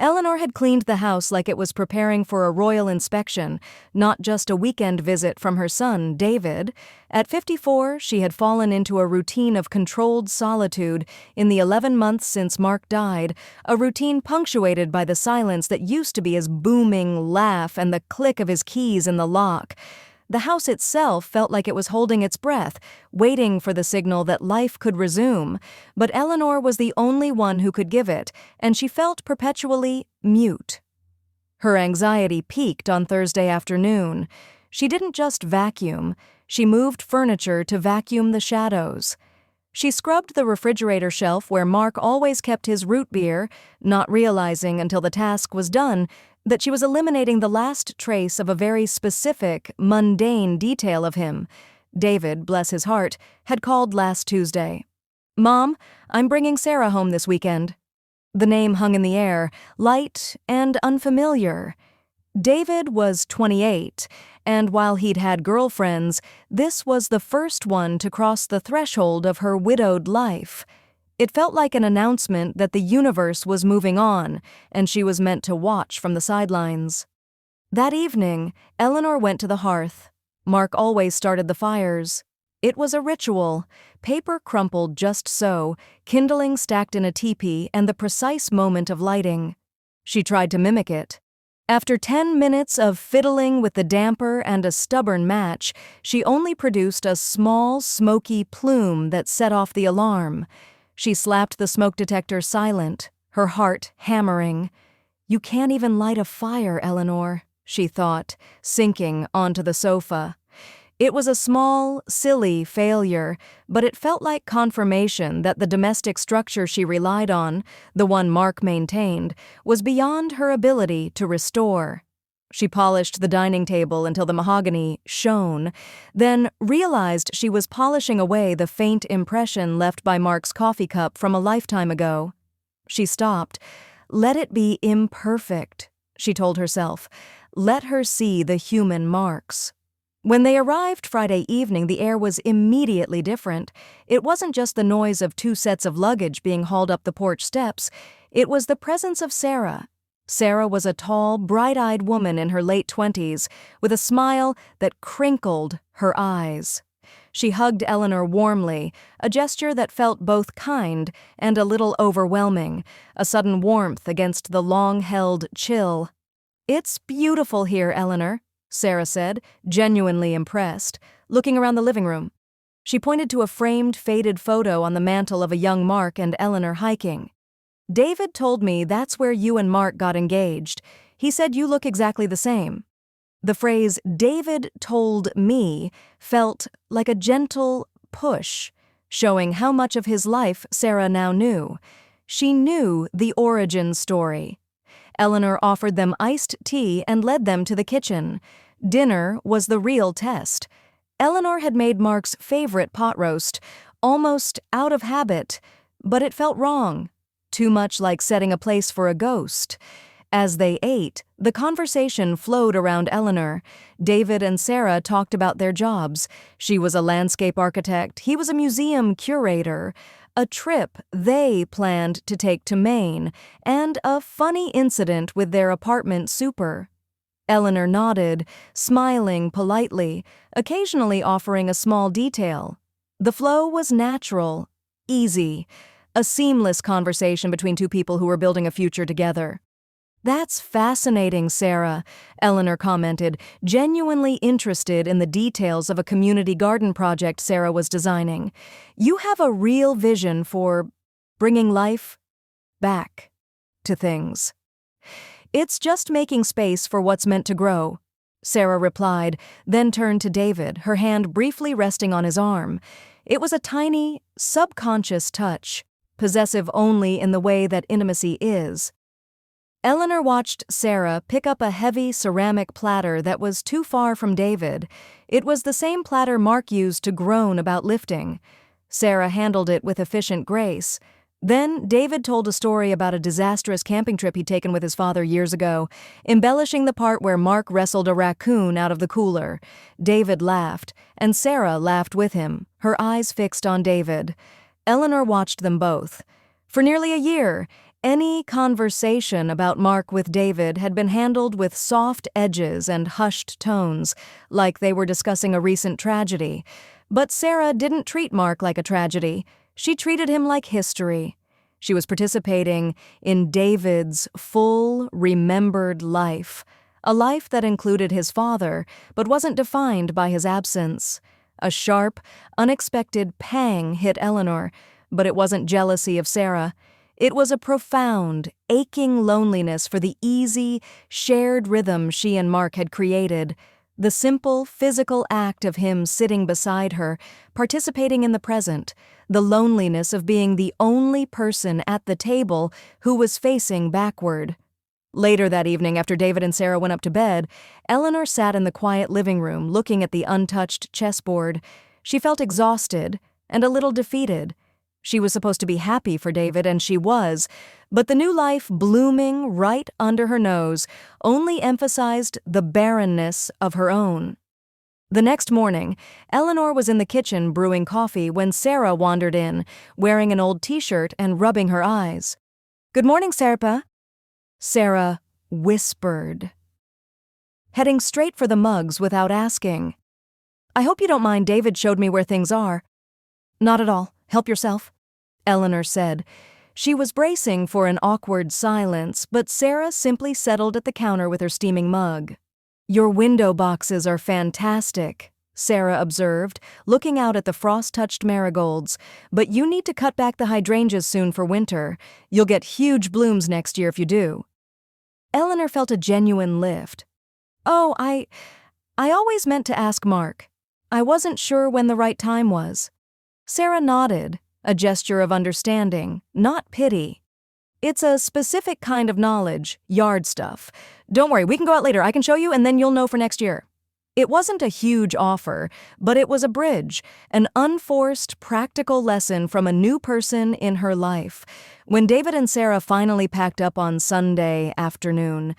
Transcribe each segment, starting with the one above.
Eleanor had cleaned the house like it was preparing for a royal inspection, not just a weekend visit from her son, David. At 54, she had fallen into a routine of controlled solitude in the 11 months since Mark died, a routine punctuated by the silence that used to be his booming laugh and the click of his keys in the lock. The house itself felt like it was holding its breath, waiting for the signal that life could resume, but Eleanor was the only one who could give it, and she felt perpetually mute. Her anxiety peaked on Thursday afternoon. She didn't just vacuum, she moved furniture to vacuum the shadows. She scrubbed the refrigerator shelf where Mark always kept his root beer, not realizing until the task was done that she was eliminating the last trace of a very specific, mundane detail of him. David, bless his heart, had called last Tuesday. "Mom, I'm bringing Sarah home this weekend." The name hung in the air, light and unfamiliar. David was 28, and while he'd had girlfriends, this was the first one to cross the threshold of her widowed life. It felt like an announcement that the universe was moving on, and she was meant to watch from the sidelines. That evening, Eleanor went to the hearth. Mark always started the fires. It was a ritual, paper crumpled just so, kindling stacked in a teepee, and the precise moment of lighting. She tried to mimic it. After 10 minutes of fiddling with the damper and a stubborn match, she only produced a small, smoky plume that set off the alarm. She slapped the smoke detector silent, her heart hammering. "You can't even light a fire, Eleanor," she thought, sinking onto the sofa. It was a small, silly failure, but it felt like confirmation that the domestic structure she relied on, the one Mark maintained, was beyond her ability to restore. She polished the dining table until the mahogany shone, then realized she was polishing away the faint impression left by Mark's coffee cup from a lifetime ago. She stopped. "Let it be imperfect," she told herself. Let her see the human marks. When they arrived Friday evening, the air was immediately different. It wasn't just the noise of 2 sets of luggage being hauled up the porch steps. It was the presence of Sarah. Sarah was a tall, bright-eyed woman in her late 20s, with a smile that crinkled her eyes. She hugged Eleanor warmly, a gesture that felt both kind and a little overwhelming, a sudden warmth against the long-held chill. "It's beautiful here, Eleanor," Sarah said, genuinely impressed, looking around the living room. She pointed to a framed, faded photo on the mantel of a young Mark and Eleanor hiking. "David told me that's where you and Mark got engaged. He said you look exactly the same." The phrase, "David told me," felt like a gentle push, showing how much of his life Sarah now knew. She knew the origin story. Eleanor offered them iced tea and led them to the kitchen. Dinner was the real test. Eleanor had made Mark's favorite pot roast, almost out of habit, but it felt wrong. Too much like setting a place for a ghost. As they ate, the conversation flowed around Eleanor. David and Sarah talked about their jobs. She was a landscape architect, he was a museum curator, a trip they planned to take to Maine, and a funny incident with their apartment super. Eleanor nodded, smiling politely, occasionally offering a small detail. The flow was natural, easy, a seamless conversation between two people who were building a future together. "That's fascinating, Sarah," Eleanor commented, genuinely interested in the details of a community garden project Sarah was designing. "You have a real vision for bringing life back to things." "It's just making space for what's meant to grow," Sarah replied, then turned to David, her hand briefly resting on his arm. It was a tiny, subconscious touch, possessive only in the way that intimacy is. Eleanor watched Sarah pick up a heavy ceramic platter that was too far from David. It was the same platter Mark used to groan about lifting. Sarah handled it with efficient grace. Then David told a story about a disastrous camping trip he'd taken with his father years ago, embellishing the part where Mark wrestled a raccoon out of the cooler. David laughed, and Sarah laughed with him, her eyes fixed on David. Eleanor watched them both. For nearly a year, Any conversation about Mark with David had been handled with soft edges and hushed tones, like they were discussing a recent tragedy. But Sarah didn't treat Mark like a tragedy. She treated him like history. She was participating in David's full, remembered life, a life that included his father, but wasn't defined by his absence. A sharp, unexpected pang hit Eleanor, but it wasn't jealousy of Sarah. It was a profound, aching loneliness for the easy, shared rhythm she and Mark had created. The simple, physical act of him sitting beside her, participating in the present, the loneliness of being the only person at the table who was facing backward. Later that evening, after David and Sarah went up to bed, Eleanor sat in the quiet living room looking at the untouched chessboard. She felt exhausted and a little defeated. She was supposed to be happy for David, and she was, but the new life blooming right under her nose only emphasized the barrenness of her own. The next morning, Eleanor was in the kitchen brewing coffee when Sarah wandered in, wearing an old t-shirt and rubbing her eyes. "Good morning, Sarah." Sarah whispered, heading straight for the mugs without asking. "I hope you don't mind, David showed me where things are." "Not at all. Help yourself," Eleanor said. She was bracing for an awkward silence, but Sarah simply settled at the counter with her steaming mug. "Your window boxes are fantastic," Sarah observed, looking out at the frost-touched marigolds. "But you need to cut back the hydrangeas soon for winter. You'll get huge blooms next year if you do." Eleanor felt a genuine lift. "Oh, I always meant to ask Mark. I wasn't sure when the right time was." Sarah nodded, a gesture of understanding, not pity. "It's a specific kind of knowledge, yard stuff. Don't worry, we can go out later. I can show you, and then you'll know for next year." It wasn't a huge offer, but it was a bridge, an unforced, practical lesson from a new person in her life. When David and Sarah finally packed up on Sunday afternoon,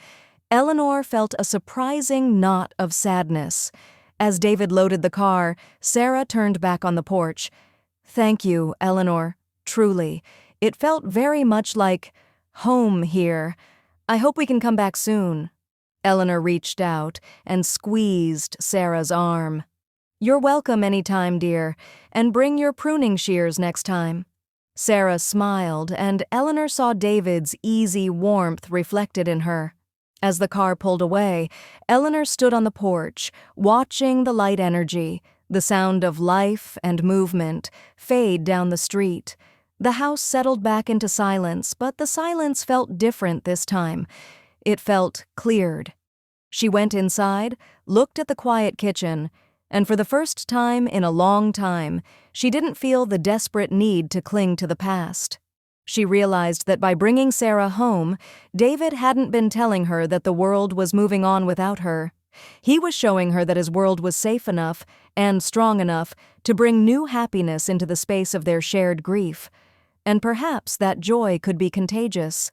Eleanor felt a surprising knot of sadness. As David loaded the car, Sarah turned back on the porch. "Thank you, Eleanor, truly. It felt very much like home here. I hope we can come back soon." Eleanor reached out and squeezed Sarah's arm. "You're welcome anytime, dear, and bring your pruning shears next time." Sarah smiled, and Eleanor saw David's easy warmth reflected in her. As the car pulled away, Eleanor stood on the porch, watching the light energy, the sound of life and movement, fade down the street. The house settled back into silence, but the silence felt different this time. It felt cleared. She went inside, looked at the quiet kitchen, and for the first time in a long time, she didn't feel the desperate need to cling to the past. She realized that by bringing Sarah home, David hadn't been telling her that the world was moving on without her. He was showing her that his world was safe enough and strong enough to bring new happiness into the space of their shared grief. And perhaps that joy could be contagious.